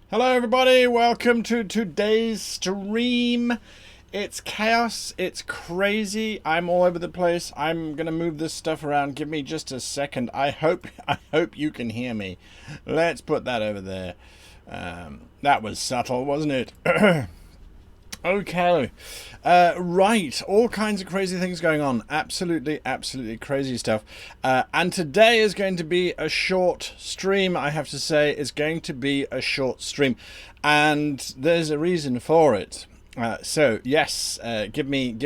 Hello everybody, welcome to today's stream. It's chaos, it's crazy, I'm all over the place. I'm gonna move this stuff around. Give me just a second. I hope you can hear me. Let's put that over there. That was subtle, wasn't it? Okay, right, all kinds of crazy things going on. Absolutely crazy stuff. And today is going to be a short stream, I have to say. It's going to be a short stream, and there's a reason for it. So yes, give me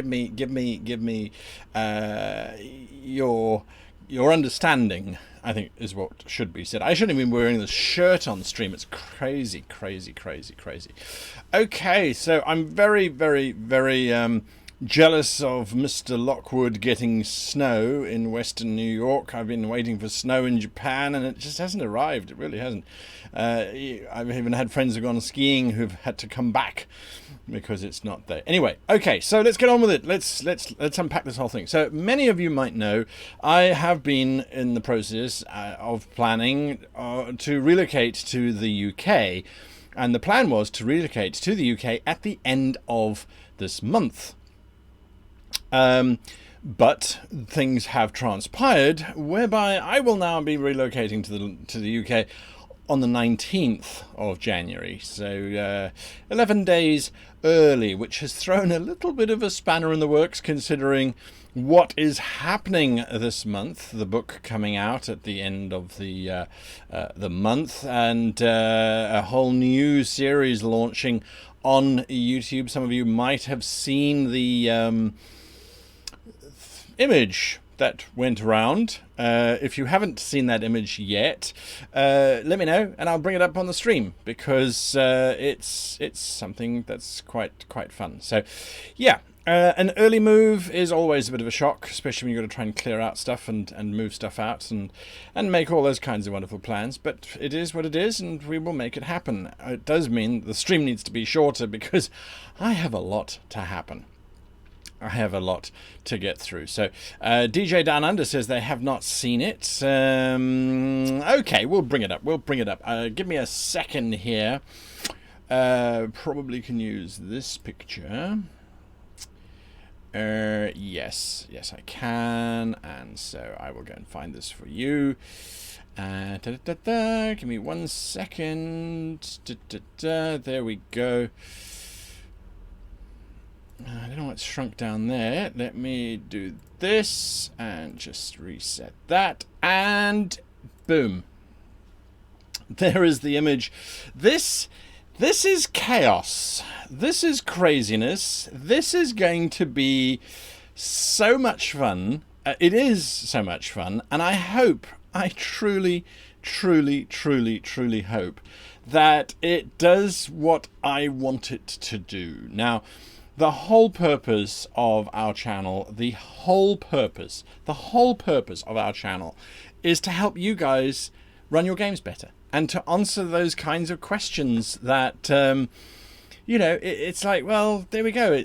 your understanding, I think, is what should be said. I shouldn't have been wearing this shirt on stream. It's crazy, crazy, crazy, crazy. Okay, so I'm very, very, very jealous of Mr. Lockwood getting snow in Western New York. I've been waiting for snow in Japan, and it just hasn't arrived. It really hasn't. I've even had friends who've gone skiing who've had to come back because it's not there. Anyway, okay, so let's get on with it. Let's unpack this whole thing. So many of you might know I have been in the process of planning to relocate to the UK, and the plan was to relocate to the UK at the end of this month. But things have transpired whereby I will now be relocating to the UK on the 19th of January, so 11 days early, which has thrown a little bit of a spanner in the works considering what is happening this month. The book coming out at the end of the month, and a whole new series launching on YouTube. Some of you might have seen the image that went around. If you haven't seen that image yet, let me know and I'll bring it up on the stream, because it's something that's quite fun. So yeah, an early move is always a bit of a shock, especially when you've got to try and clear out stuff and move stuff out and make all those kinds of wonderful plans. But it is what it is, and we will make it happen. It does mean the stream needs to be shorter because I have a lot to happen. I have a lot to get through. So DJ Downunder says they have not seen it. Okay, we'll bring it up. Give me a second here. Probably can use this picture. Yes, I can. And so I will go and find this for you. Give me 1 second. There we go. I don't know what's shrunk down there. Let me do this and just reset that, and boom. There is the image. This is chaos. This is craziness. This is going to be so much fun. It is so much fun, and I truly hope that it does what I want it to do. Now, the whole purpose of our channel, the whole purpose of our channel is to help you guys run your games better and to answer those kinds of questions that, it's like, well, there we go.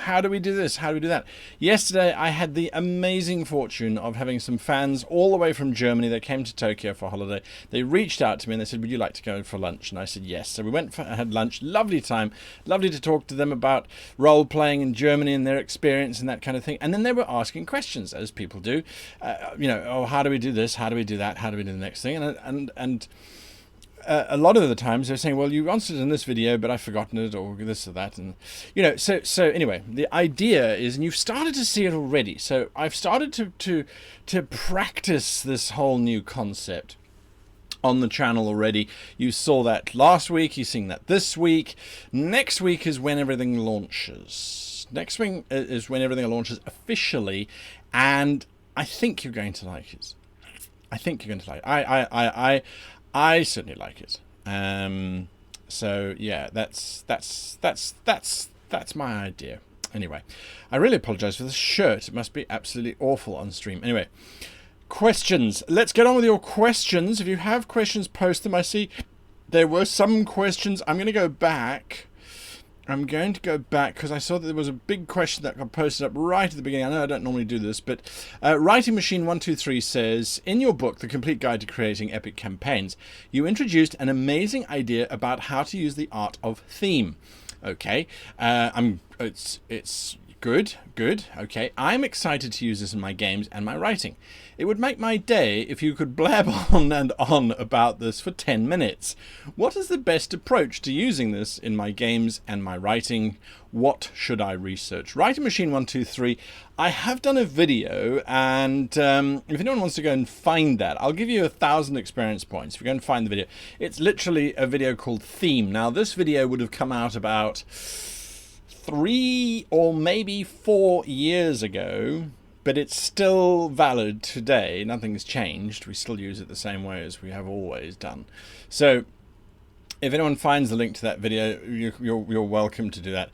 How do we do this? How do we do that? Yesterday, I had the amazing fortune of having some fans all the way from Germany. They came to Tokyo for a holiday. They reached out to me and they said, would you like to go for lunch? And I said, yes. So we went had lunch. Lovely time. Lovely to talk to them about role-playing in Germany and their experience and that kind of thing. And then they were asking questions, as people do. How do we do this? How do we do that? How do we do the next thing? And a lot of the times they're saying, well, you answered in this video, but I've forgotten it, or this or that. And, so anyway, the idea is, and you've started to see it already. So I've started to practice this whole new concept on the channel already. You saw that last week. You're seeing that this week. Next week is when everything launches. Next week is when everything launches officially. And I think you're going to like it. I certainly like it. So yeah, that's my idea. Anyway, I really apologize for this shirt. It must be absolutely awful on stream. Anyway, questions. Let's get on with your questions. If you have questions, post them. I see there were some questions. I'm going to go back because I saw that there was a big question that got posted up right at the beginning. I know I don't normally do this, but Writing Machine 123 says, in your book, The Complete Guide to Creating Epic Campaigns, you introduced an amazing idea about how to use the art of theme. Okay, it's Good, good. Okay, I'm excited to use this in my games and my writing. It would make my day if you could blab on and on about this for 10 minutes. What is the best approach to using this in my games and my writing? What should I research? Writing Machine 123. I have done a video, and if anyone wants to go and find that, I'll give you 1,000 experience points if you go and find the video. It's literally a video called Theme. Now, this video would have come out about 3 or maybe 4 years ago, but it's still valid today. Nothing's changed. We still use it the same way as we have always done. So if anyone finds the link to that video, you're welcome to do that.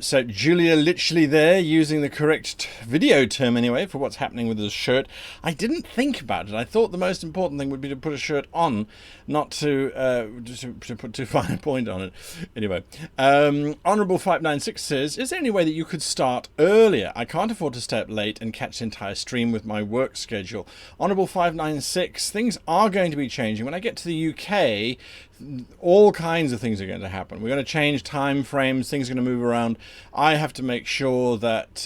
So Julia literally there using the correct video term anyway for what's happening with this shirt. I didn't think about it. I thought the most important thing would be to put a shirt on, not to put too fine a point on it. Anyway, Honourable 596 says, is there any way that you could start earlier? I can't afford to stay up late and catch the entire stream with my work schedule. Honourable 596, things are going to be changing. When I get to the UK, all kinds of things are going to happen. We're going to change time frames, things are going to move around. I have to make sure that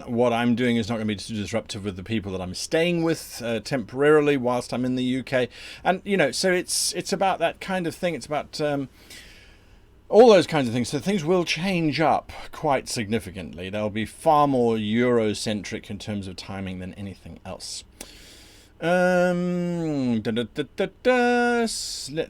what I'm doing is not going to be too disruptive with the people that I'm staying with temporarily whilst I'm in the UK. And, you know, so it's about that kind of thing. It's about all those kinds of things. So things will change up quite significantly. They'll be far more Eurocentric in terms of timing than anything else. Let's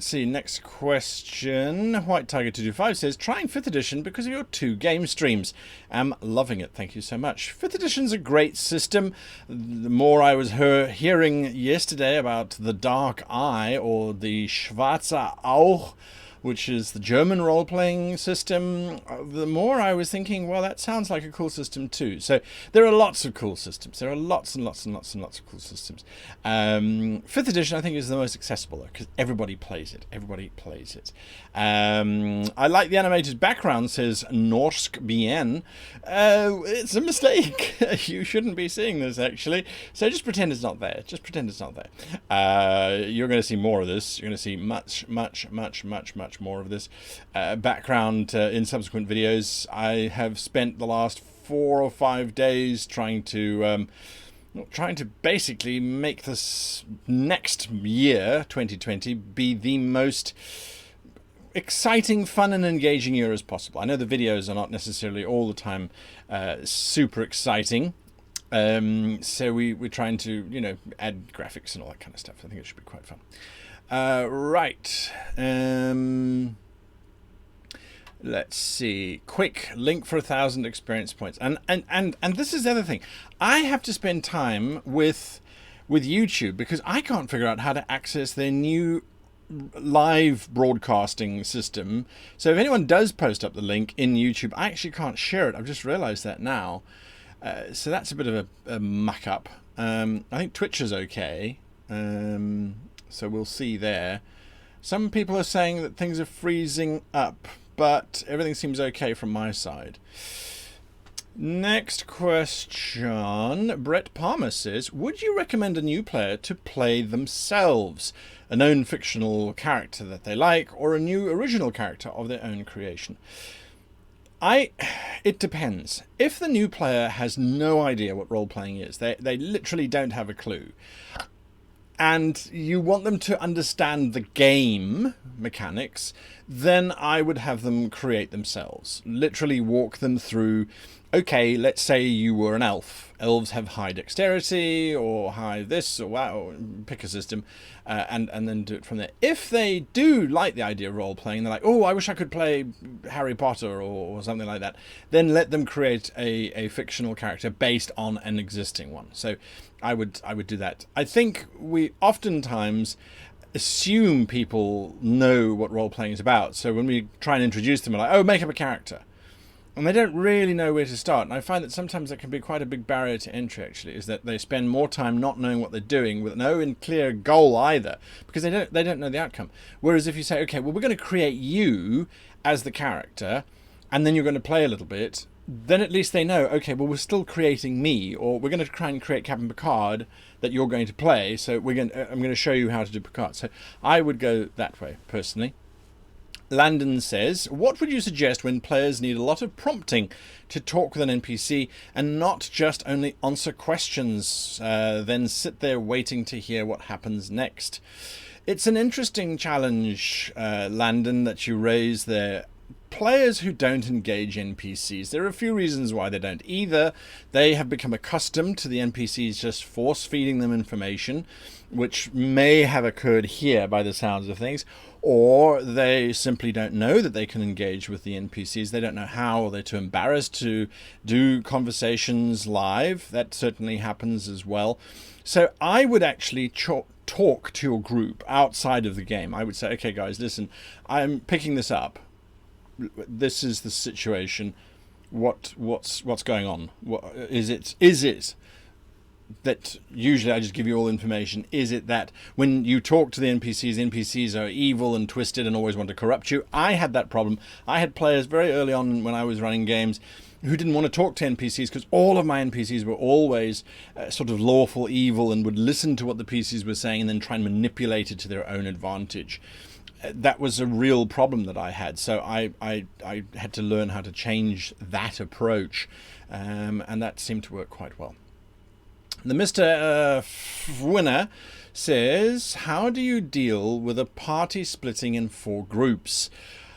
see, next question. White Tiger 225 says, trying 5th edition because of your 2 game streams. Am loving it, thank you so much. 5th edition's a great system. The more I was hearing yesterday about the Dark Eye, or the Schwarze Auge, which is the German role-playing system, the more I was thinking, well, that sounds like a cool system too. So there are lots of cool systems. There are lots and lots and lots and lots of cool systems. 5th edition, I think, is the most accessible, though, because everybody plays it. Everybody plays it. I like the animated background, says Norsk Bien. It's a mistake. You shouldn't be seeing this, actually. So just pretend it's not there. Just pretend it's not there. You're going to see more of this. You're going to see much more of this background in subsequent videos. I have spent the last 4 or 5 days trying to basically make this next year, 2020, be the most exciting, fun and engaging year as possible. I know the videos are not necessarily all the time super exciting, so we're trying to, you know, add graphics and all that kind of stuff. I think it should be quite fun. Right. Let's see. Quick link for 1,000 experience points. And this is the other thing. I have to spend time with YouTube because I can't figure out how to access their new live broadcasting system. So if anyone does post up the link in YouTube, I actually can't share it. I've just realized that now. So that's a bit of a muck up. I think Twitch is okay. So we'll see there. Some people are saying that things are freezing up, but everything seems okay from my side. Next question. Brett Palmer says, would you recommend a new player to play themselves? A known fictional character that they like, or a new original character of their own creation? It depends. If the new player has no idea what role-playing is, they literally don't have a clue, and you want them to understand the game mechanics, then I would have them create themselves. Literally walk them through, okay, let's say you were an elf. Elves have high dexterity, or high this, or wow, pick a system, and then do it from there. If they do like the idea of role-playing, they're like, oh, I wish I could play Harry Potter or something like that, then let them create a fictional character based on an existing one. So I would do that. I think we oftentimes assume people know what role-playing is about. So when we try and introduce them, we're like, oh, make up a character. And they don't really know where to start. And I find that sometimes that can be quite a big barrier to entry, actually, is that they spend more time not knowing what they're doing with no clear goal either, because they don't know the outcome. Whereas if you say, okay, well, we're going to create you as the character, and then you're going to play a little bit, then at least they know, okay, well, we're still creating me, or we're going to try and create Captain Picard that you're going to play, so I'm going to show you how to do Picard. So I would go that way, personally. Landon says, what would you suggest when players need a lot of prompting to talk with an NPC and not just only answer questions, then sit there waiting to hear what happens next? It's an interesting challenge, Landon, that you raise there. Players who don't engage NPCs, there are a few reasons why they don't. Either they have become accustomed to the NPCs just force feeding them information, which may have occurred here by the sounds of things, or they simply don't know that they can engage with the NPCs. They don't know how, or they're too embarrassed to do conversations live. That certainly happens as well. So I would actually talk to your group outside of the game. I would say, okay guys, listen, I'm picking this up. This is the situation. What's going on? What is it that usually I just give you all information? Is it that when you talk to the NPCs are evil and twisted and always want to corrupt you? I had that problem. I had players very early on when I was running games who didn't want to talk to NPCs because all of my NPCs were always sort of lawful evil and would listen to what the PCs were saying and then try and manipulate it to their own advantage. That was a real problem that I had. So I had to learn how to change that approach, and that seemed to work quite well. The Mr. Winner says, how do you deal with a party splitting in 4 groups?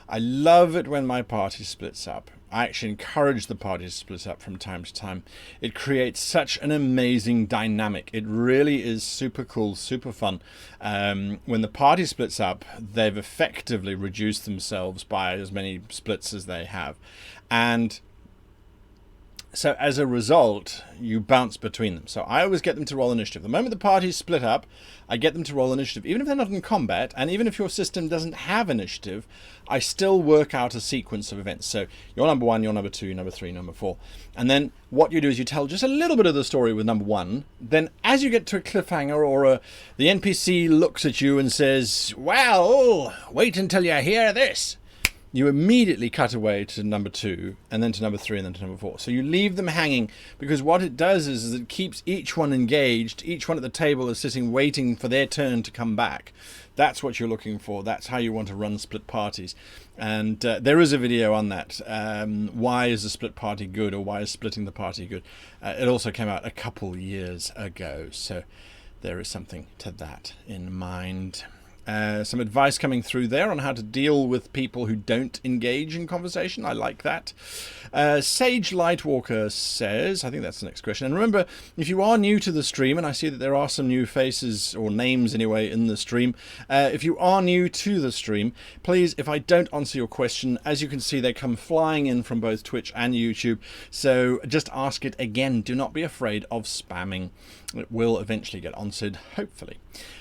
I love it when my party splits up. I actually encourage the party to split up from time to time. It creates such an amazing dynamic. It really is super cool, super fun. When the party splits up, they've effectively reduced themselves by as many splits as they have. And so as a result, you bounce between them. So I always get them to roll initiative. The moment the party's split up, I get them to roll initiative. Even if they're not in combat, and even if your system doesn't have initiative, I still work out a sequence of events. So you're number 1, you're number 2, you're number 3, number 4. And then what you do is you tell just a little bit of the story with number 1. Then as you get to a cliffhanger or the NPC looks at you and says, well, wait until you hear this, you immediately cut away to number 2, and then to number 3, and then to number 4. So you leave them hanging, because what it does is it keeps each one engaged. Each one at the table is sitting waiting for their turn to come back. That's what you're looking for. That's how you want to run split parties. And there is a video on that. Why is a split party good, or why is splitting the party good? It also came out a couple years ago, so there is something to that in mind. Some advice coming through there on how to deal with people who don't engage in conversation. I like that. Sage Lightwalker says, I think that's the next question. And remember, if you are new to the stream, and I see that there are some new faces, or names anyway, in the stream. If you are new to the stream, please, if I don't answer your question, as you can see, they come flying in from both Twitch and YouTube. So just ask it again. Do not be afraid of spamming. It will eventually get answered, hopefully.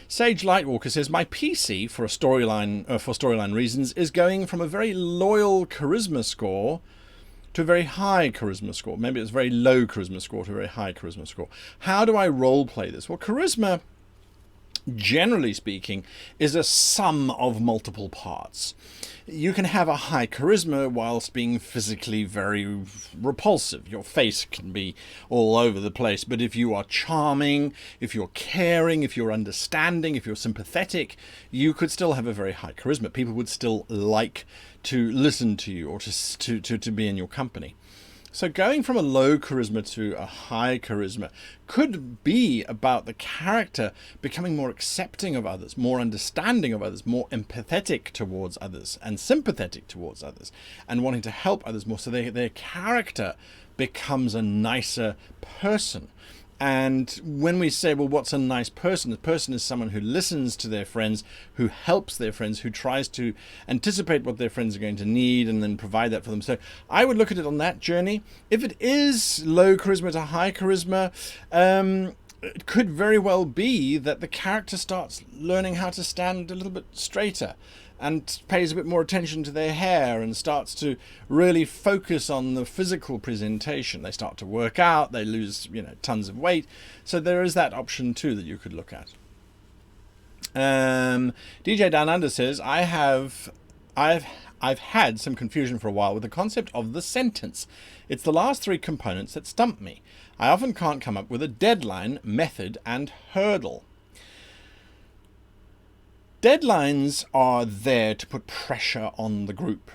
Sage Lightwalker says, my PC for storyline reasons is going from a very loyal charisma score to a very high charisma score. Maybe it's a very low charisma score to a very high charisma score. How do I role play this? Well, charisma, generally speaking, is a sum of multiple parts. You can have a high charisma whilst being physically very repulsive. Your face can be all over the place. But if you are charming, if you're caring, if you're understanding, if you're sympathetic, you could still have a very high charisma. People would still like to listen to you, or to be in your company. So going from a low charisma to a high charisma could be about the character becoming more accepting of others, more understanding of others, more empathetic towards others, and sympathetic towards others, and wanting to help others more. So their character becomes a nicer person. And when we say, well, what's a nice person? A person is someone who listens to their friends, who helps their friends, who tries to anticipate what their friends are going to need and then provide that for them. So I would look at it on that journey. If it is low charisma to high charisma, it could very well be that the character starts learning how to stand a little bit straighter, and pays a bit more attention to their hair, and starts to really focus on the physical presentation. They start to work out, they lose, tons of weight. So there is that option too that you could look at. DJ Downunder says, I've had some confusion for a while with the concept of the sentence. It's the last 3 components that stump me. I often can't come up with a deadline, method, and hurdle. Deadlines are there to put pressure on the group.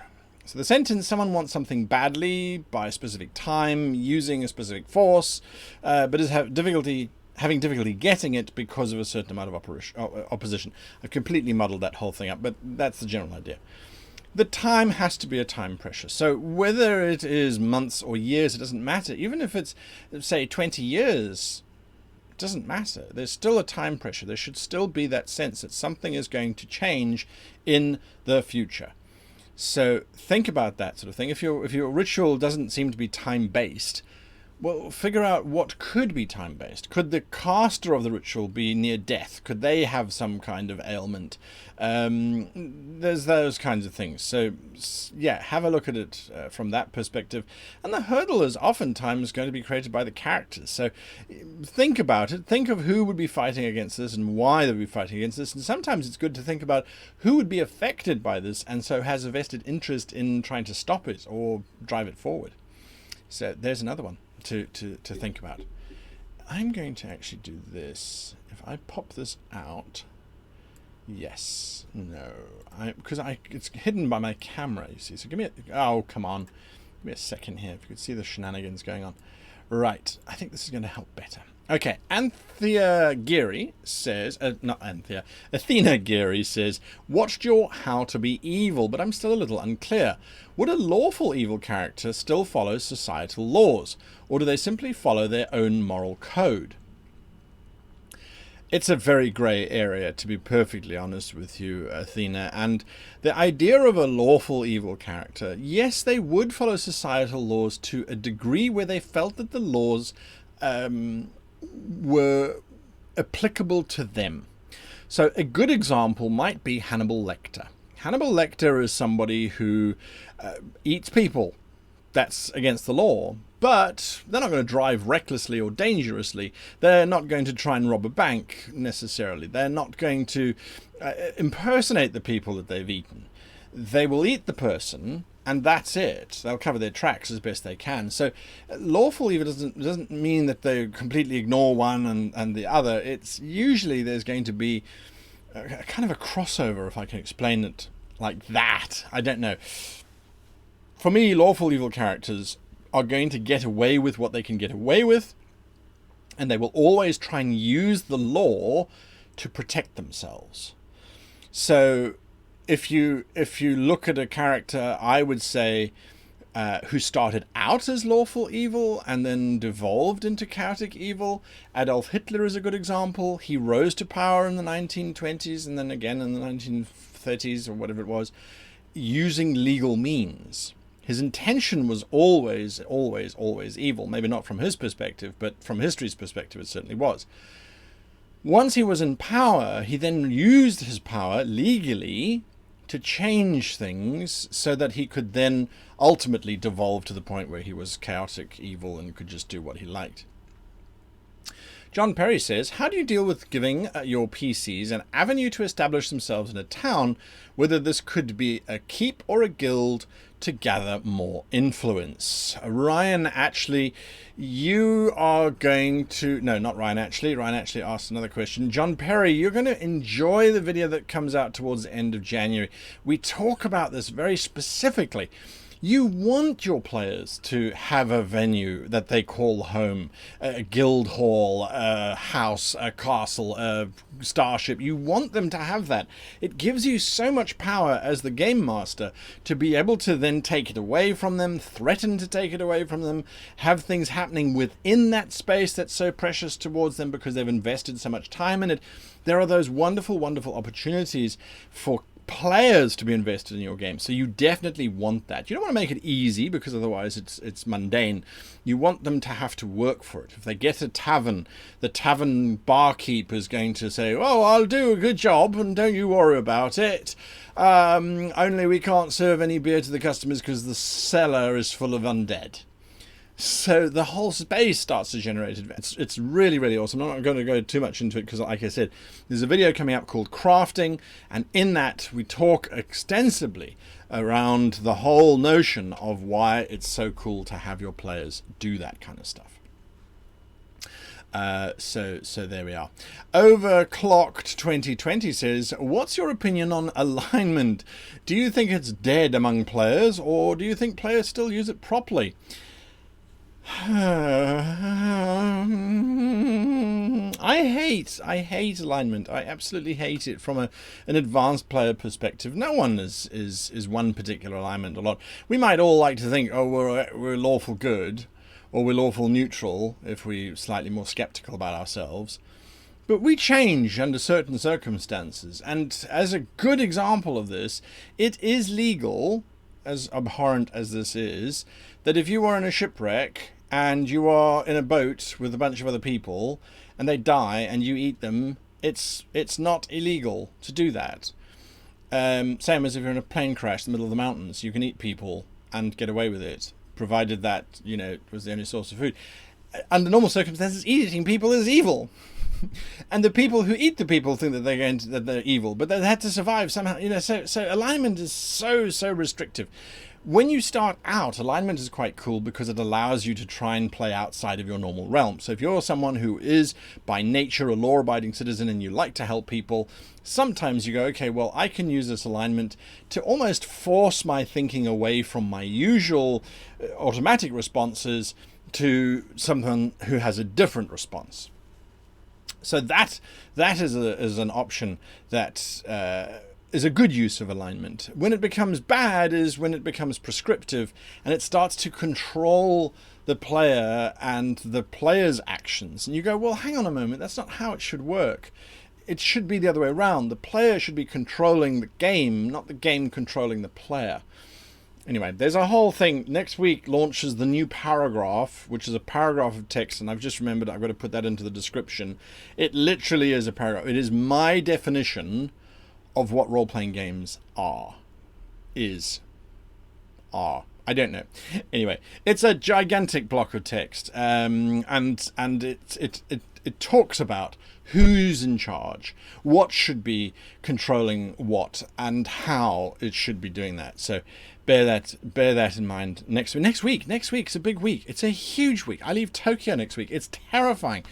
So the sentence, someone wants something badly by a specific time, using a specific force, but is having difficulty getting it because of a certain amount of opposition. I've completely muddled that whole thing up, but that's the general idea. The time has to be a time pressure. So whether it is months or years, it doesn't matter. Even if it's, say, 20 years, it doesn't matter. There's still a time pressure. There should still be that sense that something is going to change in the future. So think about that sort of thing. If your ritual doesn't seem to be time-based, well, figure out what could be time-based. Could the caster of the ritual be near death? Could they have some kind of ailment? There's those kinds of things. So, yeah, have a look at it from that perspective. And the hurdle is oftentimes going to be created by the characters. So think about it. Think of who would be fighting against this and why they would be fighting against this. And sometimes it's good to think about who would be affected by this and so has a vested interest in trying to stop it or drive it forward. So there's another one to think about. I'm going to actually do this. If I pop this out, yes, no, because it's hidden by my camera, you see. So give me oh, come on, give me a second here. If you could see the shenanigans going on. Right, I think this is going to help better. Okay, Athena Geary says, Athena Geary says, watched your How to Be Evil, but I'm still a little unclear. Would a lawful evil character still follow societal laws, or do they simply follow their own moral code? It's a very grey area, to be perfectly honest with you, Athena, and the idea of a lawful evil character, yes, they would follow societal laws to a degree where they felt that the laws were applicable to them. So a good example might be Hannibal Lecter. Hannibal Lecter is somebody who eats people. That's against the law. But they're not going to drive recklessly or dangerously. They're not going to try and rob a bank, necessarily. They're not going to impersonate the people that they've eaten. They will eat the person, and that's it. They'll cover their tracks as best they can. So lawful evil doesn't mean that they completely ignore one and the other. It's usually there's going to be a kind of a crossover, if I can explain it like that. I don't know. For me, lawful evil characters are going to get away with what they can get away with, and they will always try and use the law to protect themselves. So if you look at a character, I would say, who started out as lawful evil and then devolved into chaotic evil, Adolf Hitler is a good example. He rose to power in the 1920s and then again in the 1930s or whatever it was, using legal means. His intention was always, always, always evil. Maybe not from his perspective, but from history's perspective it certainly was. Once he was in power, he then used his power legally to change things so that he could then ultimately devolve to the point where he was chaotic evil and could just do what he liked. John Perry says, how do you deal with giving your PCs an avenue to establish themselves in a town, whether this could be a keep or a guild, to gather more influence? Ryan, actually, you are going to... No, not Ryan, actually. Ryan actually asked another question. John Perry, you're going to enjoy the video that comes out towards the end of January. We talk about this very specifically. You want your players to have a venue that they call home, a guild hall, a house, a castle, a starship. You want them to have that. It gives you so much power as the game master to be able to then take it away from them, threaten to take it away from them, have things happening within that space that's so precious towards them because they've invested so much time in it. There are those wonderful, wonderful opportunities for players to be invested in your game, so you definitely want that. You don't want to make it easy because otherwise it's mundane. You want them to have to work for it. If they get a tavern, the tavern barkeep is going to say, oh, I'll do a good job and don't you worry about it, only we can't serve any beer to the customers because the cellar is full of undead. So the whole space starts to generate events. It's really, really awesome. I'm not going to go too much into it because, like I said, there's a video coming up called Crafting, and in that we talk extensively around the whole notion of why it's so cool to have your players do that kind of stuff. So there we are. Overclocked 2020 says, what's your opinion on alignment? Do you think it's dead among players, or do you think players still use it properly? I hate alignment. I absolutely hate it from an advanced player perspective. No one is one particular alignment a lot. We might all like to think, oh, we're lawful good, or we're lawful neutral if we're slightly more skeptical about ourselves. But we change under certain circumstances. And as a good example of this, it is legal, as abhorrent as this is, that if you are in a shipwreck and you are in a boat with a bunch of other people and they die and you eat them, it's not illegal to do that. Same as if you're in a plane crash in the middle of the mountains, you can eat people and get away with it, provided that, it was the only source of food. Under normal circumstances, eating people is evil. And the people who eat the people think that they're evil, but they had to survive somehow. So alignment is so restrictive. When you start out, alignment is quite cool because it allows you to try and play outside of your normal realm. So if you're someone who is by nature a law-abiding citizen and you like to help people, sometimes you go, okay, well, I can use this alignment to almost force my thinking away from my usual automatic responses to someone who has a different response. So that is an option that is a good use of alignment. When it becomes bad is when it becomes prescriptive and it starts to control the player and the player's actions. And you go, well, hang on a moment, that's not how it should work. It should be the other way around. The player should be controlling the game, not the game controlling the player. Anyway, there's a whole thing. Next week launches the new paragraph, which is a paragraph of text, and I've just remembered I've got to put that into the description. It literally is a paragraph. It is my definition of what role-playing games are. I don't know. Anyway, it's a gigantic block of text, and it talks about who's in charge, what should be controlling what, and how it should be doing that. So bear that in mind. Next week's a big week. It's a huge week. I leave Tokyo next week. It's terrifying.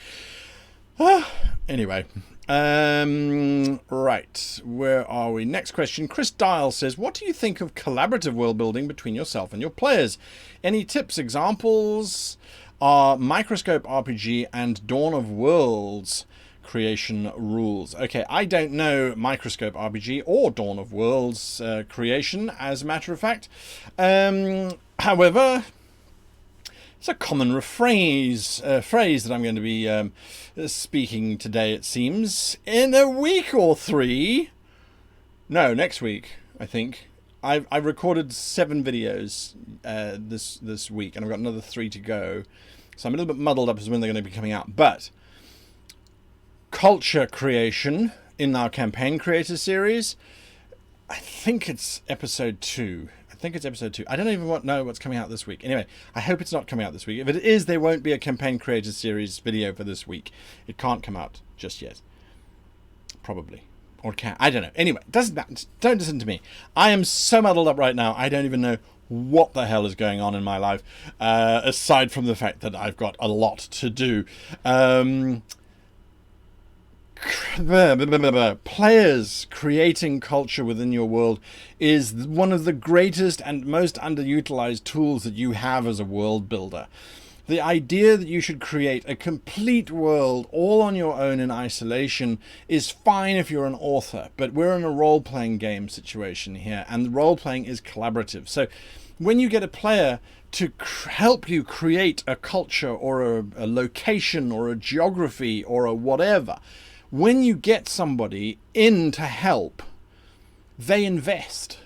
Anyway, right, where are we? Next question. Chris Dial says, what do you think of collaborative world building between yourself and your players? Any tips, examples are Microscope RPG and Dawn of Worlds creation rules. Okay, I don't know Microscope RPG or Dawn of Worlds creation, as a matter of fact. However, it's a common phrase that I'm going to be speaking today, it seems, in a week or three. No, next week, I think. I've recorded 7 videos this week, and I've got another 3 to go. So I'm a little bit muddled up as when they're going to be coming out. But culture creation in our campaign creator series, I think it's episode 2. I don't even know what's coming out this week. Anyway, I hope it's not coming out this week. If it is, there won't be a campaign creator series video for this week. It can't come out just yet. Probably. Or can. I don't know. Anyway, doesn't matter. Don't listen to me. I am so muddled up right now. I don't even know what the hell is going on in my life, aside from the fact that I've got a lot to do. Players creating culture within your world is one of the greatest and most underutilized tools that you have as a world builder. The idea that you should create a complete world all on your own in isolation is fine if you're an author, but we're in a role-playing game situation here, and role-playing is collaborative. So when you get a player to help you create a culture or a location or a geography or a whatever, when you get somebody in to help, they invest.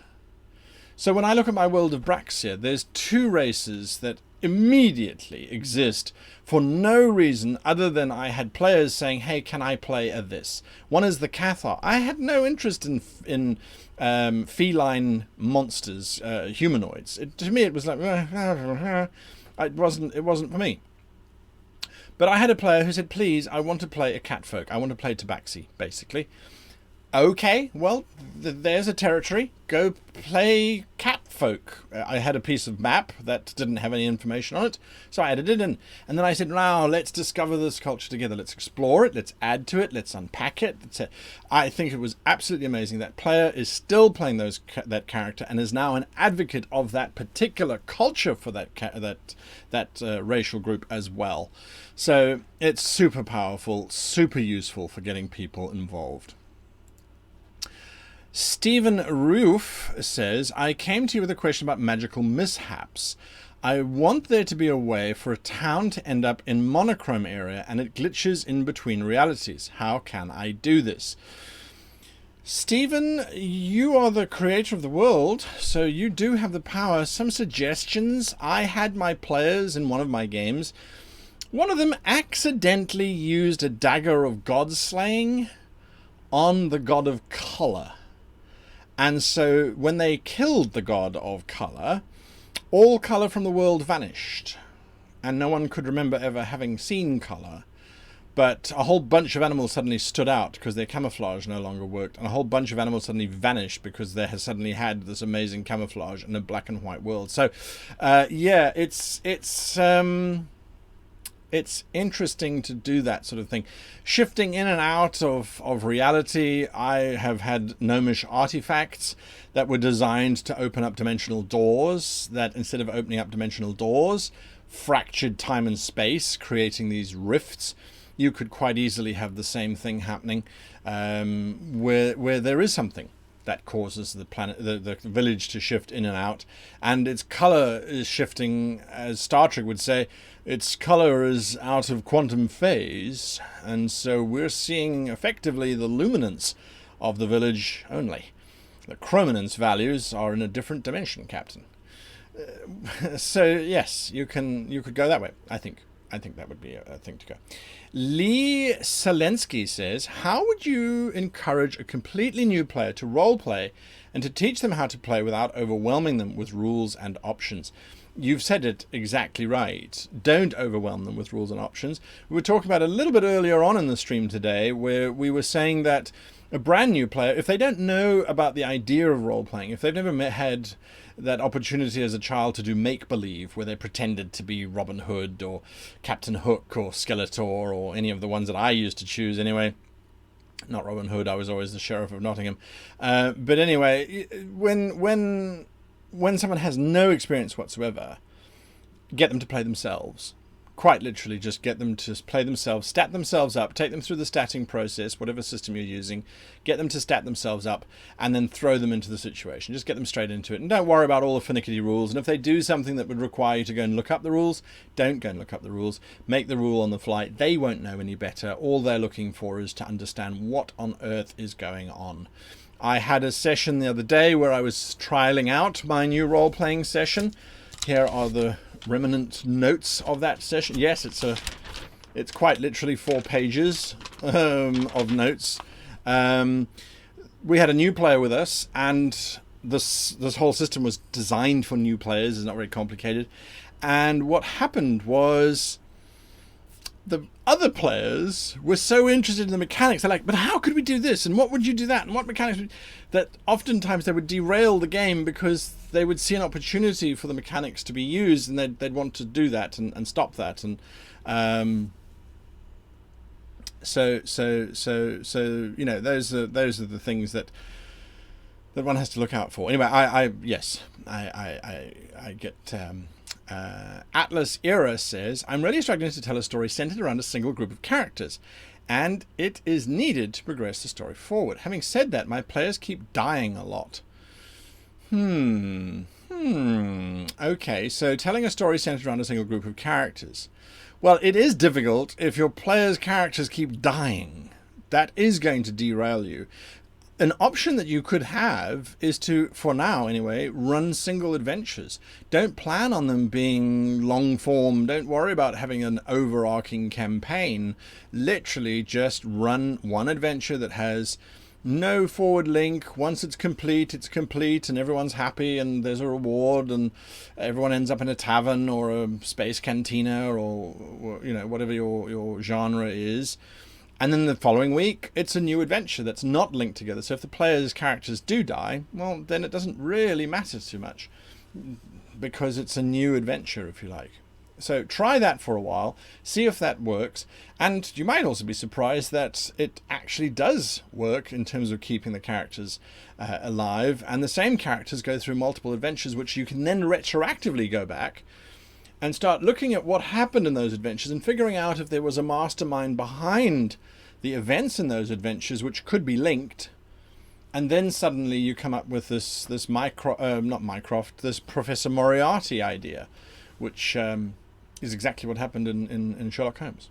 So when I look at my world of Braxia, there's 2 races that immediately exist for no reason other than I had players saying, hey, can I play a this? One is the Cathar. I had no interest in feline monsters, humanoids. To me, it was like, it wasn't for me. But I had a player who said, please, I want to play a catfolk. I want to play Tabaxi, basically. Okay, well, there's a territory. Go play Catfolk. I had a piece of map that didn't have any information on it, so I added it in. And then I said, now let's discover this culture together. Let's explore it. Let's add to it. Let's unpack it. I think it was absolutely amazing. That player is still playing that character and is now an advocate of that particular culture for that racial group as well. So it's super powerful, super useful for getting people involved. Stephen Roof says, I came to you with a question about magical mishaps. I want there to be a way for a town to end up in monochrome area and it glitches in between realities. How can I do this? Stephen, you are the creator of the world, so you do have the power. Some suggestions. I had my players in one of my games. One of them accidentally used a dagger of god slaying on the god of color. And so when they killed the god of colour, all colour from the world vanished. And no one could remember ever having seen colour. But a whole bunch of animals suddenly stood out because their camouflage no longer worked. And a whole bunch of animals suddenly vanished because they had suddenly had this amazing camouflage in a black and white world. So, yeah, it's interesting to do that sort of thing. Shifting in and out of reality, I have had gnomish artifacts that were designed to open up dimensional doors, that instead of opening up dimensional doors, fractured time and space, creating these rifts. You could quite easily have the same thing happening where there is something that causes the village to shift in and out, and its color is shifting, as Star Trek would say, its color is out of quantum phase, and so we're seeing effectively the luminance of the village only. The chrominance values are in a different dimension, Captain. So yes, you could go that way. I think that would be a thing to go. Lee Selensky says, how would you encourage a completely new player to roleplay and to teach them how to play without overwhelming them with rules and options? You've said it exactly right. Don't overwhelm them with rules and options. We were talking about a little bit earlier on in the stream today where we were saying that a brand new player, if they don't know about the idea of role-playing, if they've never had that opportunity as a child to do make-believe, where they pretended to be Robin Hood or Captain Hook or Skeletor or any of the ones that I used to choose anyway. Not Robin Hood, I was always the Sheriff of Nottingham. But anyway, when someone has no experience whatsoever, get them to play themselves. Quite literally, just get them to play themselves, stat themselves up, take them through the statting process, whatever system you're using, get them to stat themselves up, and then throw them into the situation. Just get them straight into it, and don't worry about all the finicky rules. And if they do something that would require you to go and look up the rules, don't go and look up the rules. Make the rule on the fly. They won't know any better. All they're looking for is to understand what on earth is going on. I had a session the other day where I was trialing out my new role-playing session. Here are the remnant notes of that session. Yes, it's quite literally 4 pages of notes. We had a new player with us, and this whole system was designed for new players. It's not very complicated. And what happened was the other players were so interested in the mechanics. They're like, but how could we do this? And what would you do that? And what mechanics? That oftentimes they would derail the game because they would see an opportunity for the mechanics to be used, and they'd want to do that and stop that. And so you know, those are the things that one has to look out for. Anyway, I get. Atlas Era says, I'm really struggling to tell a story centered around a single group of characters, and it is needed to progress the story forward. Having said that, my players keep dying a lot. Okay, so telling a story centered around a single group of characters. Well, it is difficult if your players' characters keep dying. That is going to derail you. An option that you could have is to, for now anyway, run single adventures. Don't plan on them being long form. Don't worry about having an overarching campaign. Literally just run one adventure that has no forward link. Once it's complete and everyone's happy and there's a reward and everyone ends up in a tavern or a space cantina or you know, whatever your genre is. And then the following week, it's a new adventure that's not linked together. So if the player's characters do die, well, then it doesn't really matter too much because it's a new adventure, if you like. So try that for a while, see if that works. And you might also be surprised that it actually does work in terms of keeping the characters alive. And the same characters go through multiple adventures, which you can then retroactively go back and start looking at what happened in those adventures and figuring out if there was a mastermind behind the events in those adventures which could be linked. And then suddenly you come up with this Professor Moriarty idea, which is exactly what happened in Sherlock Holmes.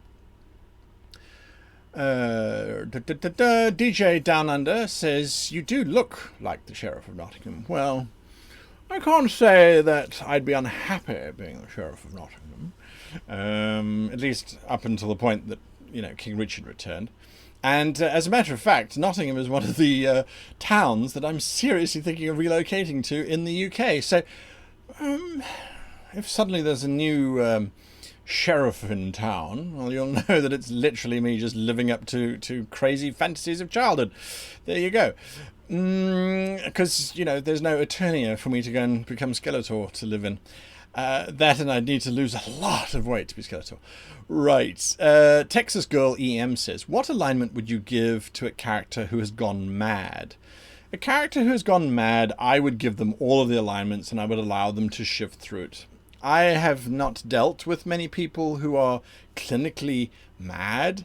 DJ Downunder says, you do look like the Sheriff of Nottingham. Well, I can't say that I'd be unhappy being the Sheriff of Nottingham, at least up until the point that, King Richard returned. And as a matter of fact, Nottingham is one of the towns that I'm seriously thinking of relocating to in the UK. So if suddenly there's a new sheriff in town, well, you'll know that it's literally me just living up to crazy fantasies of childhood. There you go. Because, there's no Eternia for me to go and become Skeletor to live in. That, and I'd need to lose a lot of weight to be Skeletor. Right. Texas Girl EM says, what alignment would you give to a character who has gone mad? A character who has gone mad, I would give them all of the alignments and I would allow them to shift through it. I have not dealt with many people who are clinically mad.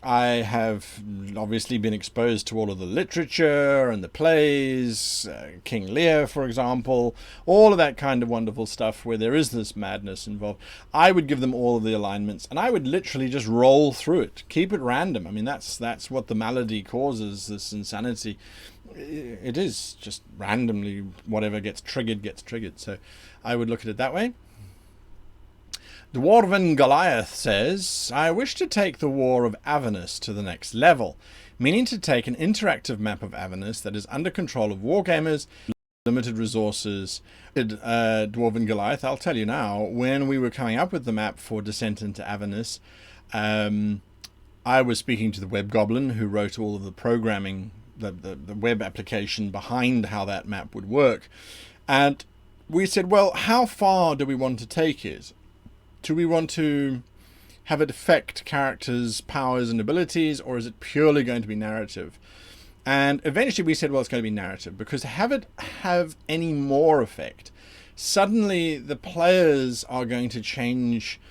I have obviously been exposed to all of the literature and the plays, King Lear, for example, all of that kind of wonderful stuff where there is this madness involved. I would give them all of the alignments and I would literally just roll through it. Keep it random. I mean, that's what the malady causes, this insanity. It is just randomly whatever gets triggered. So I would look at it that way. Dwarven Goliath says, I wish to take the War of Avernus to the next level, meaning to take an interactive map of Avernus that is under control of wargamers, limited resources. Dwarven Goliath, I'll tell you now, when we were coming up with the map for Descent into Avernus, I was speaking to the Web Goblin who wrote all of the programming, the web application behind how that map would work. And we said, well, how far do we want to take it? Do we want to have it affect characters' powers and abilities, or is it purely going to be narrative? And eventually we said, well, it's going to be narrative, because to have it have any more effect, suddenly the players are going to change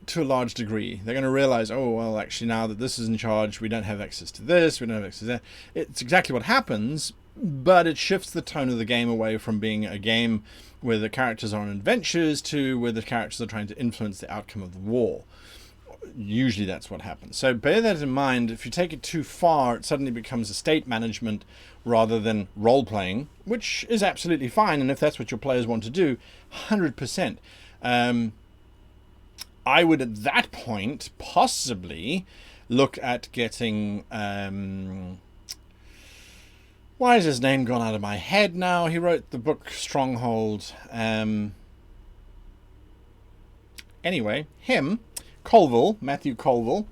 to a large degree. They're going to realize, oh, well, actually, now that this is in charge, we don't have access to this, we don't have access to that. It's exactly what happens, but it shifts the tone of the game away from being a game where the characters are on adventures to where the characters are trying to influence the outcome of the war. Usually that's what happens. So bear that in mind. If you take it too far, it suddenly becomes estate management rather than role-playing, which is absolutely fine. And if that's what your players want to do, 100%. I would at that point possibly look at getting... why has his name gone out of my head now? He wrote the book Stronghold. Anyway, him, Colville, Matthew Colville.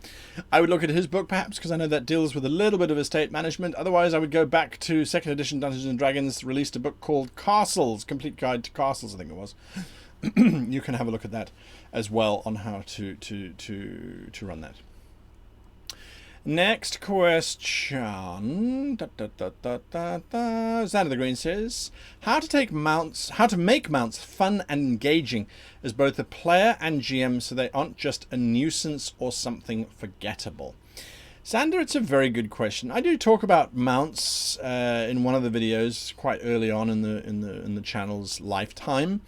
I would look at his book perhaps, because I know that deals with a little bit of estate management. Otherwise, I would go back to 2nd edition Dungeons and Dragons, released a book called Castles, Complete Guide to Castles, I think it was. You can have a look at that as well on how to run that. Next question. Xander the Green says, how to make mounts fun and engaging as both a player and GM so they aren't just a nuisance or something forgettable. Xander, it's a very good question. I do talk about mounts in one of the videos quite early on in the channel's lifetime.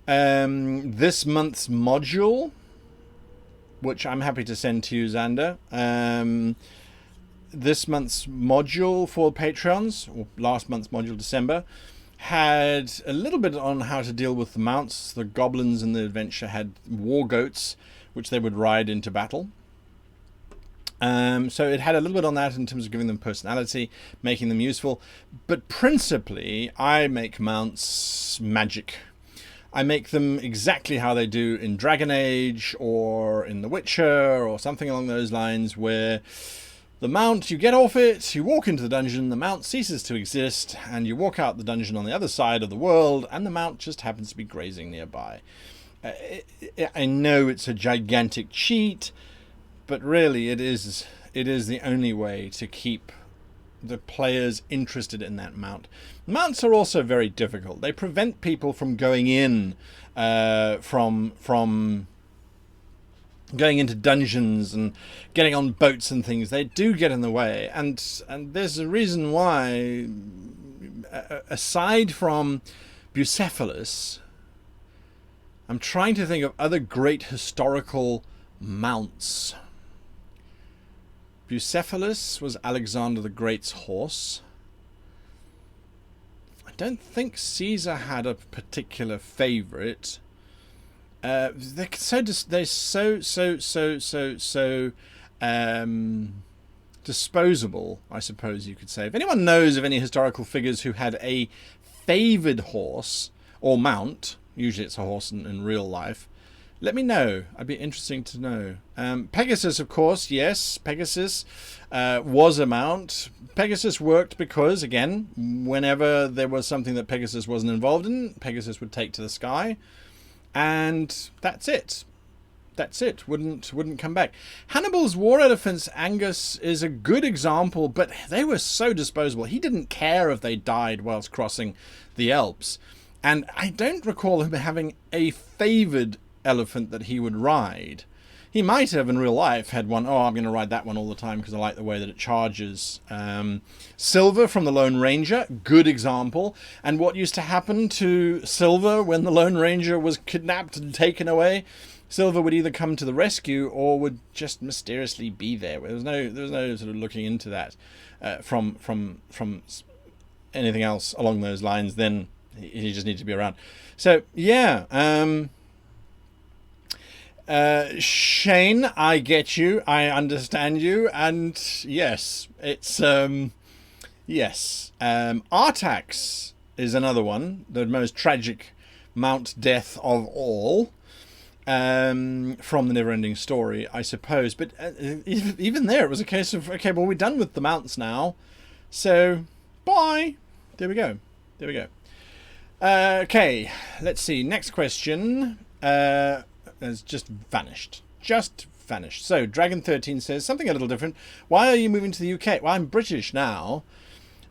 This month's module, which I'm happy to send to you, Xander. This month's module for Patreons, or last month's module, December, had a little bit on how to deal with the mounts. The goblins in the adventure had war goats, which they would ride into battle. So it had a little bit on that in terms of giving them personality, making them useful. But principally, I make mounts magic. I make them exactly how they do in Dragon Age or in The Witcher or something along those lines, where the mount, you get off it, you walk into the dungeon, the mount ceases to exist, and you walk out the dungeon on the other side of the world, and the mount just happens to be grazing nearby. I know it's a gigantic cheat, but really it is the only way to keep the players interested in that mount. Mounts are also very difficult. They prevent people from going in, from going into dungeons and getting on boats and things. They do get in the way, and there's a reason why. Aside from Bucephalus, I'm trying to think of other great historical mounts. Bucephalus was Alexander the Great's horse. I don't think Caesar had a particular favourite. They're so disposable, I suppose you could say. If anyone knows of any historical figures who had a favoured horse or mount, usually it's a horse in real life, let me know. I'd be interesting to know. Pegasus, of course, yes. Pegasus was a mount. Pegasus worked because, again, whenever there was something that Pegasus wasn't involved in, Pegasus would take to the sky. And that's it. That's it. Wouldn't come back. Hannibal's war elephants, Angus, is a good example, but they were so disposable. He didn't care if they died whilst crossing the Alps. And I don't recall him having a favoured elephant that he would ride. He might have in real life had one, I'm going to ride that one all the time because I like the way that it charges. Silver from the Lone Ranger, good example. And what used to happen to Silver when the Lone Ranger was kidnapped and taken away? Silver would either come to the rescue or would just mysteriously be there. There was no sort of looking into that from anything else along those lines. Then he just needed to be around. So yeah. Shane, I get you, I understand you, and yes, it's yes. Artax is another one, the most tragic mount death of all, from the Neverending Story, I suppose. But even there, it was a case of, okay, well, we're done with the mounts now, so bye. There we go. Okay, let's see. Next question. Has just vanished. So, Dragon13 says, something a little different. Why are you moving to the UK? Well, I'm British now.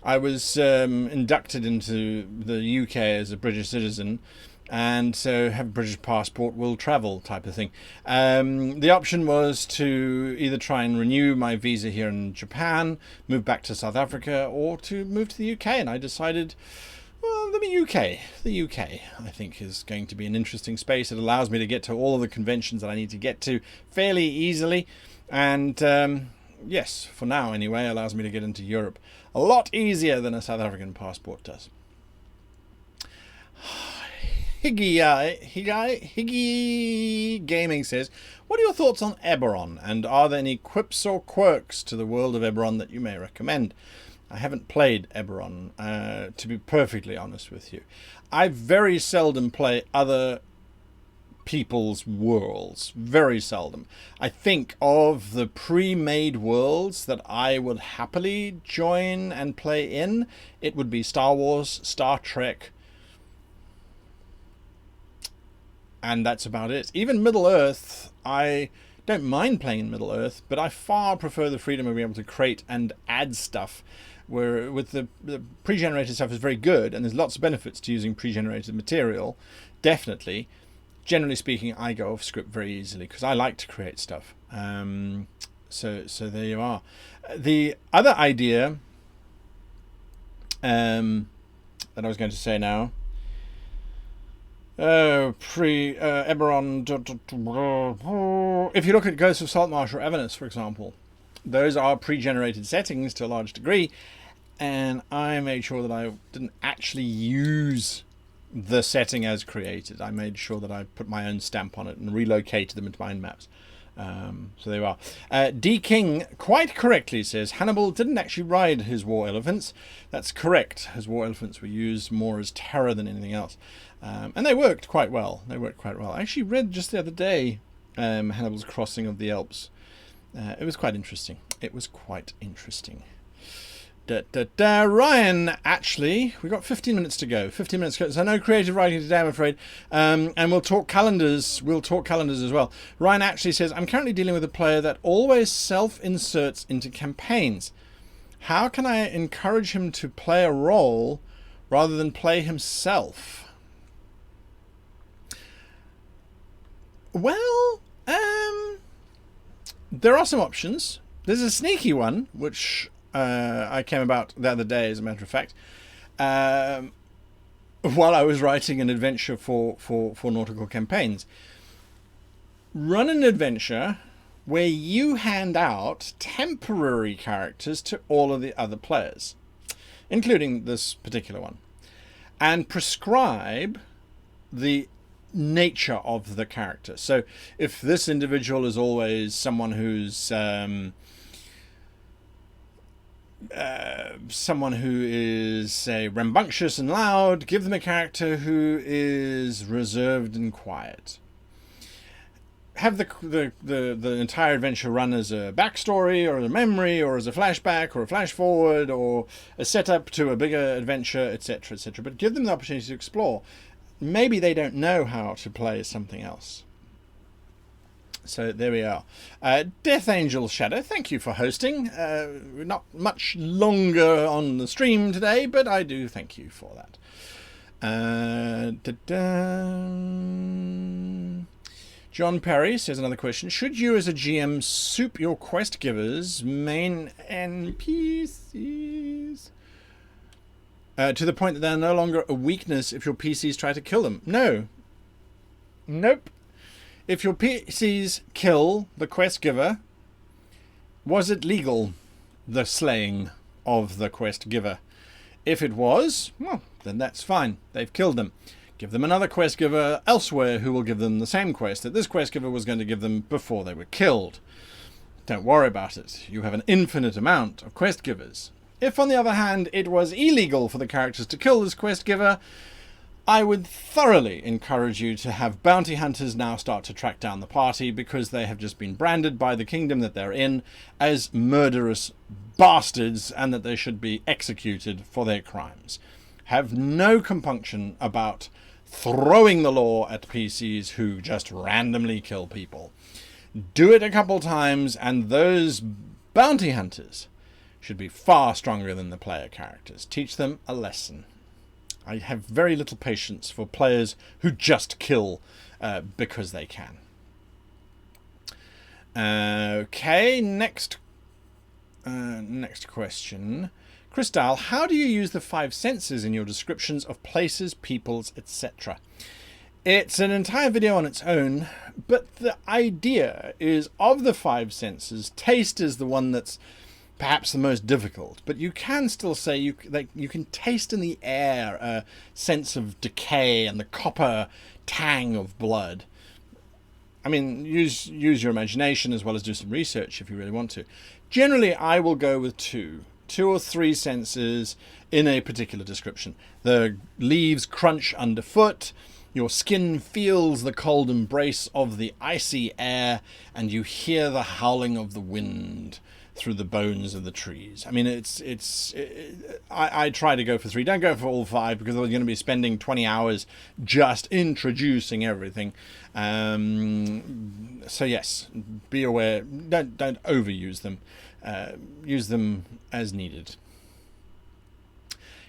I was inducted into the UK as a British citizen, and so have a British passport, will travel type of thing. The option was to either try and renew my visa here in Japan, move back to South Africa, or to move to the UK, and I decided, well, the UK, I think, is going to be an interesting space. It allows me to get to all of the conventions that I need to get to fairly easily. And, yes, for now anyway, allows me to get into Europe a lot easier than a South African passport does. Higgy Gaming says, what are your thoughts on Eberron? And are there any quips or quirks to the world of Eberron that you may recommend? I haven't played Eberron, to be perfectly honest with you. I very seldom play other people's worlds. Very seldom. I think of the pre-made worlds that I would happily join and play in, it would be Star Wars, Star Trek, and that's about it. Even Middle-earth, I don't mind playing in Middle-earth, but I far prefer the freedom of being able to create and add stuff. Where with the pre-generated stuff is very good, and there's lots of benefits to using pre-generated material, definitely. Generally speaking, I go off script very easily because I like to create stuff. So there you are. The other idea that I was going to say now, Eberron. If you look at Ghosts of Saltmarsh or Avernus, for example, those are pre-generated settings to a large degree, and I made sure that I didn't actually use the setting as created. I made sure that I put my own stamp on it and relocated them into mind maps. So there you are. D. King quite correctly says Hannibal didn't actually ride his war elephants. That's correct. His war elephants were used more as terror than anything else. And they worked quite well. I actually read just the other day Hannibal's Crossing of the Alps. It was quite interesting. Ryan, actually, we've got 15 minutes to go. 15 minutes to go. So no creative writing today, I'm afraid. And we'll talk calendars. We'll talk calendars as well. Ryan actually says, I'm currently dealing with a player that always self-inserts into campaigns. How can I encourage him to play a role rather than play himself? Well, there are some options. There's a sneaky one, which I came about the other day, as a matter of fact, while I was writing an adventure for nautical campaigns. Run an adventure where you hand out temporary characters to all of the other players, including this particular one, and prescribe the nature of the character. So if this individual is always someone who's someone who is, say, rambunctious and loud, give them a character who is reserved and quiet. Have the entire adventure run as a backstory or a memory or as a flashback or a flash forward or a setup to a bigger adventure, etc., etc. But give them the opportunity to explore. Maybe they don't know how to play something else. So there we are. Death Angel Shadow, thank you for hosting. Not much longer on the stream today, but I do thank you for that. John Perry says another question. Should you as a GM soup your quest givers, main NPCs? To the point that they're no longer a weakness if your PCs try to kill them? No. Nope. If your PCs kill the quest giver, was it legal, the slaying of the quest giver? If it was, well, then that's fine. They've killed them. Give them another quest giver elsewhere who will give them the same quest that this quest giver was going to give them before they were killed. Don't worry about it. You have an infinite amount of quest givers. If, on the other hand, it was illegal for the characters to kill this quest giver, I would thoroughly encourage you to have bounty hunters now start to track down the party, because they have just been branded by the kingdom that they're in as murderous bastards and that they should be executed for their crimes. Have no compunction about throwing the law at PCs who just randomly kill people. Do it a couple times, and those bounty hunters should be far stronger than the player characters. Teach them a lesson. I have very little patience for players who just kill because they can. Okay, next question. Crystal, how do you use the 5 senses in your descriptions of places, peoples, etc.? It's an entire video on its own, but the idea is, of the 5 senses, taste is the one that's perhaps the most difficult, but you can still say you can taste in the air a sense of decay and the copper tang of blood. I mean, use your imagination as well as do some research if you really want to. Generally, I will go with 2 or 3 senses in a particular description. The leaves crunch underfoot, your skin feels the cold embrace of the icy air, and you hear the howling of the wind through the bones of the trees. I mean, I try to go for 3. Don't go for all 5, because we're going to be spending 20 hours just introducing everything. So yes, be aware. Don't overuse them. Use them as needed.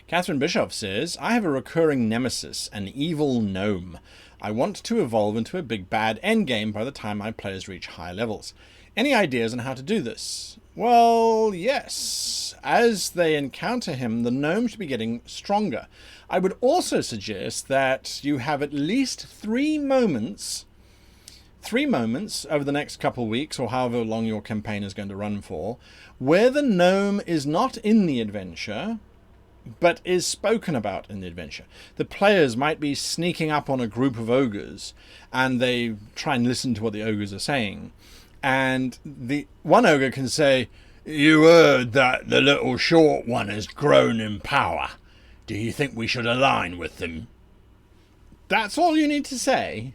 Catherine Bischoff says, I have a recurring nemesis, an evil gnome. I want to evolve into a big bad endgame by the time my players reach high levels. Any ideas on how to do this? Well, yes. As they encounter him, the gnome should be getting stronger. I would also suggest that you have at least 3 moments over the next couple of weeks, or however long your campaign is going to run for, where the gnome is not in the adventure, but is spoken about in the adventure. The players might be sneaking up on a group of ogres, and they try and listen to what the ogres are saying. And the one ogre can say, "You heard that the little short one has grown in power. Do you think we should align with them?" That's all you need to say.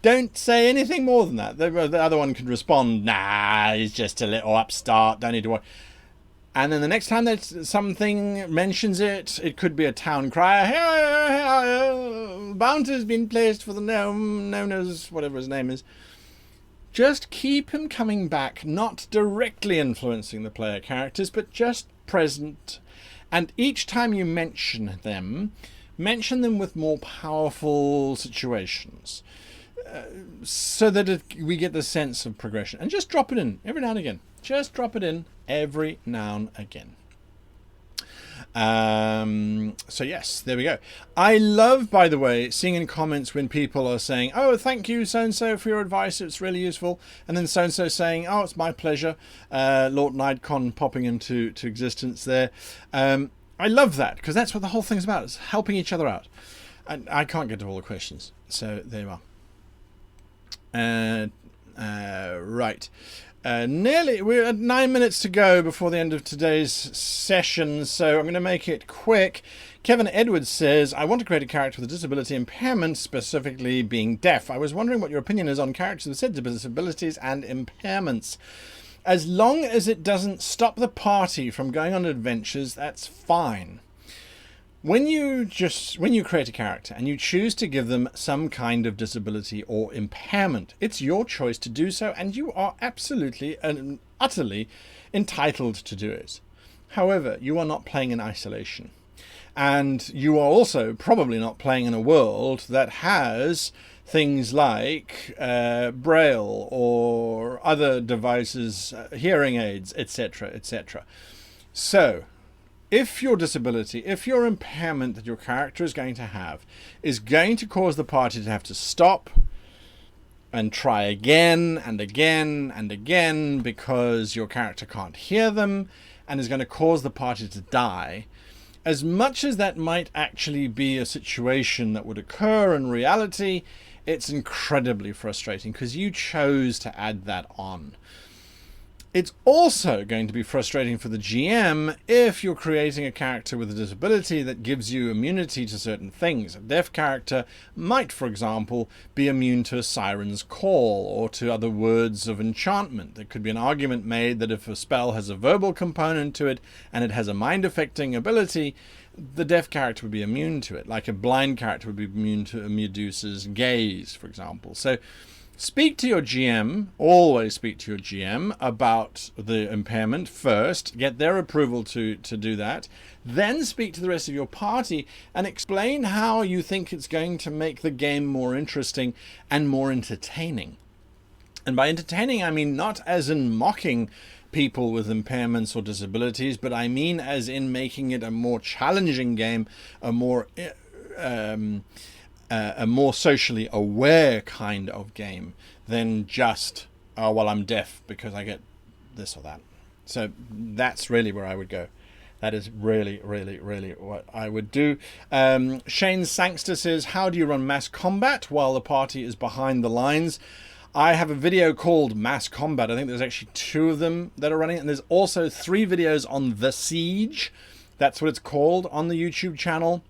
Don't say anything more than that. The other one could respond, nah, he's just a little upstart, don't need to worry. And then the next time that something mentions it, it could be a town crier. Bounty's been placed for the gnome, knows whatever his name is. Just keep him coming back, not directly influencing the player characters, but just present. And each time you mention them with more powerful situations. So that we get the sense of progression. And just drop it in every now and again. Just drop it in every now and again. So yes, there we go. I love, by the way, seeing in comments when people are saying, oh, thank you, so-and-so, for your advice. It's really useful. And then so-and-so saying, oh, it's my pleasure. Lord Nidecon popping into existence there. I love that, because that's what the whole thing's about. It's helping each other out. And I can't get to all the questions. So there you are. Right. We're at 9 minutes to go before the end of today's session, so I'm going to make it quick. Kevin Edwards says, I want to create a character with a disability impairment, specifically being deaf. I was wondering what your opinion is on characters with said disabilities and impairments. As long as it doesn't stop the party from going on adventures, that's fine. When you create a character and you choose to give them some kind of disability or impairment, it's your choice to do so, and you are absolutely and utterly entitled to do it. However, you are not playing in isolation. And you are also probably not playing in a world that has things like Braille or other devices, hearing aids, etc., etc. So, if your disability, if your impairment that your character is going to have is going to cause the party to have to stop and try again and again and again because your character can't hear them and is going to cause the party to die, as much as that might actually be a situation that would occur in reality, it's incredibly frustrating because you chose to add that on. It's also going to be frustrating for the GM if you're creating a character with a disability that gives you immunity to certain things. A deaf character might, for example, be immune to a siren's call or to other words of enchantment. There could be an argument made that if a spell has a verbal component to it and it has a mind-affecting ability, the deaf character would be immune to it, like a blind character would be immune to a Medusa's gaze, for example. So speak to your GM, always speak to your GM about the impairment first, get their approval to do that, then speak to the rest of your party and explain how you think it's going to make the game more interesting and more entertaining. And by entertaining, I mean not as in mocking people with impairments or disabilities, but I mean as in making it a more challenging game, a more socially aware kind of game than just, oh, well, I'm deaf because I get this or that. So that's really where I would go. That is really, really, really what I would do. Shane Sangster says, how do you run mass combat while the party is behind the lines? I have a video called Mass Combat. I think there's actually 2 of them that are running. And there's also 3 videos on The Siege. That's what it's called on the YouTube channel.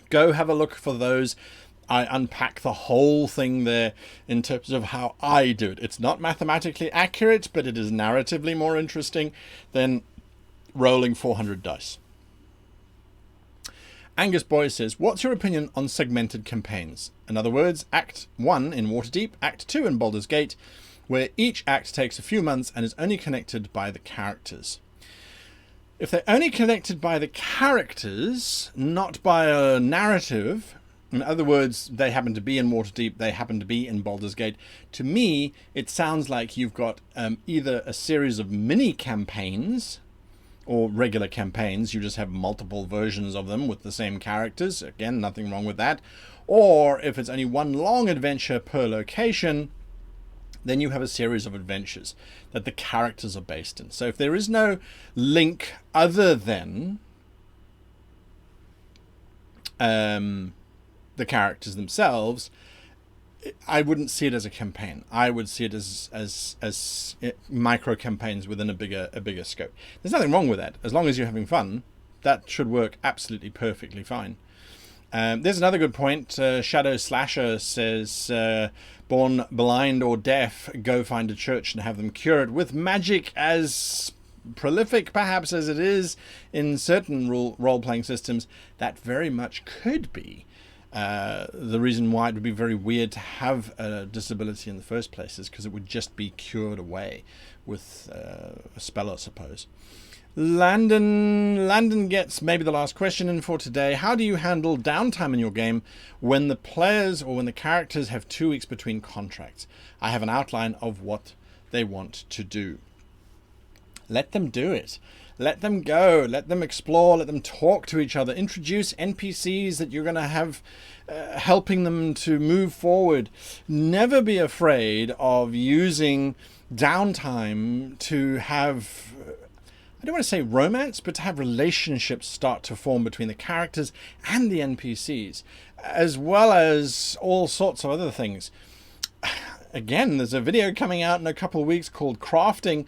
Go have a look for those. I unpack the whole thing there in terms of how I do it. It's not mathematically accurate, but it is narratively more interesting than rolling 400 dice. Angus Boy says, what's your opinion on segmented campaigns? In other words, Act 1 in Waterdeep, Act 2 in Baldur's Gate, where each act takes a few months and is only connected by the characters. If they're only connected by the characters, not by a narrative, in other words, they happen to be in Waterdeep, they happen to be in Baldur's Gate, to me, it sounds like you've got either a series of mini campaigns or regular campaigns, you just have multiple versions of them with the same characters, again, nothing wrong with that, or if it's only one long adventure per location, then you have a series of adventures that the characters are based in. So if there is no link other than the characters themselves, I wouldn't see it as a campaign. I would see it as micro campaigns within a bigger scope. There's nothing wrong with that. As long as you're having fun, that should work absolutely perfectly fine. There's another good point. Shadow Slasher says, born blind or deaf, go find a church and have them cure it. With magic as prolific perhaps as it is in certain role-playing systems, that very much could be the reason why it would be very weird to have a disability in the first place, is because it would just be cured away with a spell, I suppose. Landon gets maybe the last question in for today. How do you handle downtime in your game when the players or when the characters have 2 weeks between contracts? I have an outline of what they want to do. Let them do it. Let them go. Let them explore. Let them talk to each other. Introduce NPCs that you're going to have helping them to move forward. Never be afraid of using downtime to have, I don't want to say romance, but to have relationships start to form between the characters and the NPCs, as well as all sorts of other things. Again, there's a video coming out in a couple of weeks called Crafting,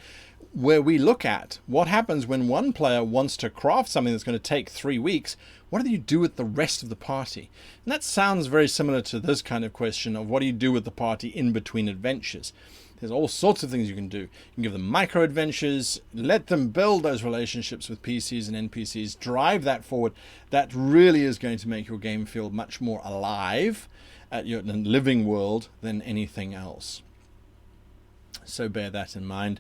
where we look at what happens when one player wants to craft something that's going to take 3 weeks. What do you do with the rest of the party? And that sounds very similar to this kind of question of what do you do with the party in between adventures? There's all sorts of things you can do. You can give them micro adventures, let them build those relationships with PCs and NPCs, drive that forward. That really is going to make your game feel much more alive at your living world than anything else. So bear that in mind.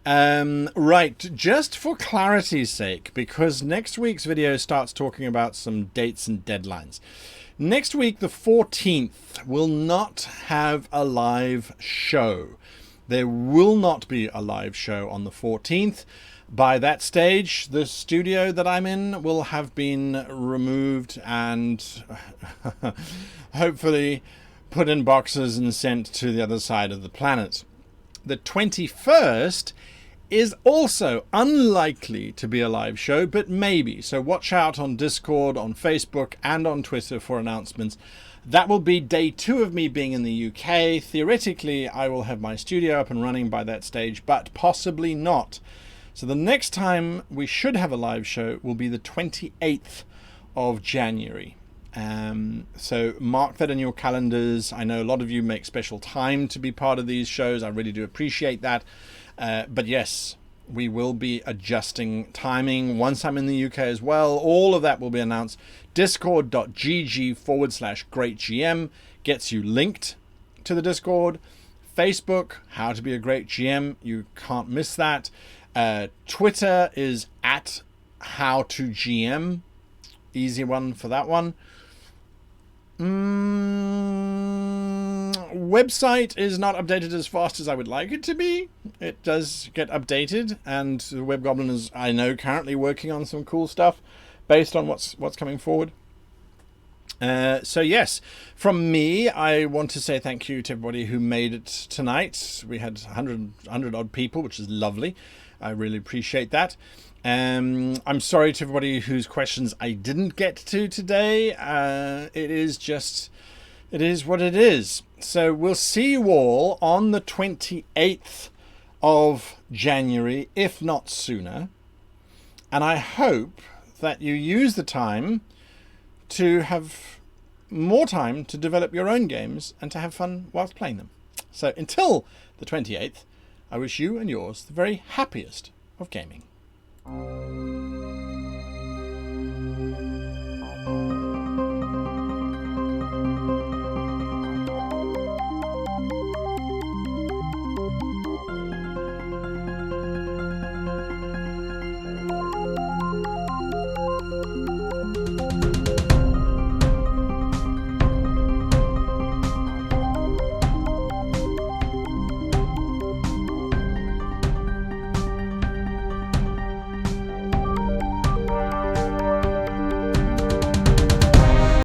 Right, just for clarity's sake, because next week's video starts talking about some dates and deadlines. Next week, the 14th, will not have a live show. There will not be a live show on the 14th. By that stage, the studio that I'm in will have been removed and hopefully put in boxes and sent to the other side of the planet. The 21st is also unlikely to be a live show, but maybe. So watch out on Discord, on Facebook, and on Twitter for announcements. That will be day 2 of me being in the UK. Theoretically, I will have my studio up and running by that stage, but possibly not. So the next time we should have a live show will be the 28th of January. So mark that in your calendars. I know a lot of you make special time to be part of these shows. I really do appreciate that. But yes, we will be adjusting timing once I'm in the UK as well. All of that will be announced. Discord.gg/greatgm gets you linked to the Discord. Facebook, how to be a great GM. You can't miss that. Twitter is @howtogm. Easy one for that one. Website is not updated as fast as I would like it to be. It does get updated, and the Web Goblin is, I know, currently working on some cool stuff based on what's coming forward. So yes, from me, I want to say thank you to everybody who made it tonight. We had 100 odd people, which is lovely. I really appreciate that. I'm sorry to everybody whose questions I didn't get to today. It is what it is. So we'll see you all on the 28th of January, if not sooner. And I hope that you use the time to have more time to develop your own games and to have fun whilst playing them. So until the 28th, I wish you and yours the very happiest of gaming.